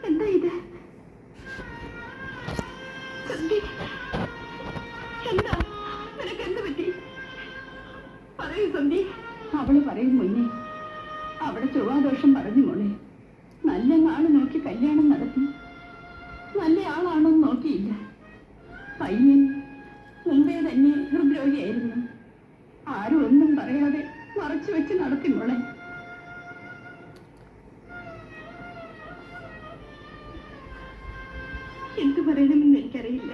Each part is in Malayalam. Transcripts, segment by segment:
എന്താ ഇത്? എന്താ നിനക്ക് എന്ത് പറ്റി? പറയൂ സന്ധി. അവള് പറയും മുന്നേ അവിടെ ചൊവ്വാദോഷം പറഞ്ഞു മോളെ. നല്ല ആള് നോക്കി കല്യാണം നടത്തി. നല്ല ആളാണോന്ന് നോക്കിയില്ല. പയ്യൻ മുമ്പേ തന്നെ ഹൃദ്രോഗിയായിരുന്നു. ആരും ഒന്നും പറയാതെ മറച്ചു വെച്ച് നടത്തി മോളെ. എന്തു പറയണമെന്ന് എനിക്കറിയില്ല.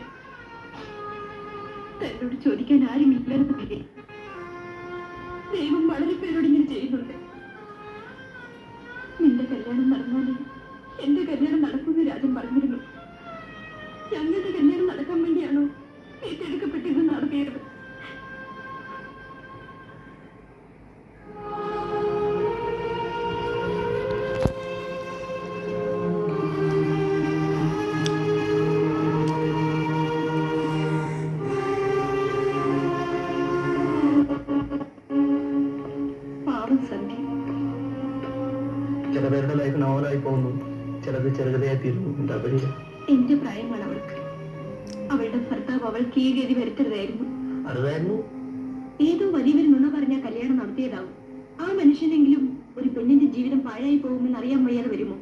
തന്നോട് ചോദിക്കാൻ ആരും ഇല്ലെന്ന് ദൈവം വളരെ പേരോട് ഇങ്ങനെ ചെയ്യുന്നുണ്ട്. നിന്റെ കല്യാണം നടന്നാലേ എന്റെ കല്യാണം നടക്കുമെന്ന് രാജൻ പറഞ്ഞിരുന്നു. ഞങ്ങളുടെ കല്യാണം നടക്കാൻ വേണ്ടിയാണോ ഏറ്റെടുക്കപ്പെട്ടിരുന്ന് നടത്തിയത്? പാവം സന്ധി. ചില പേരുടെ ലൈഫ് നോവലായി പോകുന്നു, ചിലത് ചെറുകഥയായി തീരുന്നു. എന്താ പറയുക? എന്റെ പ്രായമാണ് അവൾക്ക്. അവളുടെ ഭർത്താവ് അവൾക്ക് ഈ ഗതി വരുത്തരുതായിരുന്നു. അറിവായിരുന്നു. ഏതോ വലിയൊരു നുണ പറഞ്ഞ കല്യാണം നടത്തിയതാവും. ആ മനുഷ്യനെങ്കിലും ഒരു പെണ്ണിന്റെ ജീവിതം പാഴായി പോകുമെന്ന് അറിയാൻ വയ്യാതെ വരുമോ?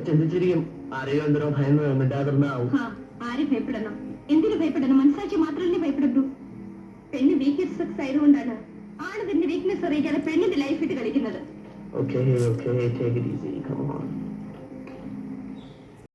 ചിന്തിച്ചിരിക്കും. ആരെയോ എന്തോ ഭയന്ന് മിണ്ടാതിരുന്നാവും. ആരെ ഭയപ്പെടണം? എന്തിനു ഭയപ്പെടണം? മനസ്സാക്ഷി മാത്രമല്ലേ ഭയപ്പെടൂ. പെണ്ണ് വീക്ക്നെസ് സെക്സ് ആയതുകൊണ്ടാണ് ആണ് തന്റെ വീക്ക്നെസ് അറിയിക്കാതെ പെണ്ണിന്റെ ലൈഫ് ഇട്ട് കളിക്കുന്നത്. Okay, take it easy. Come on.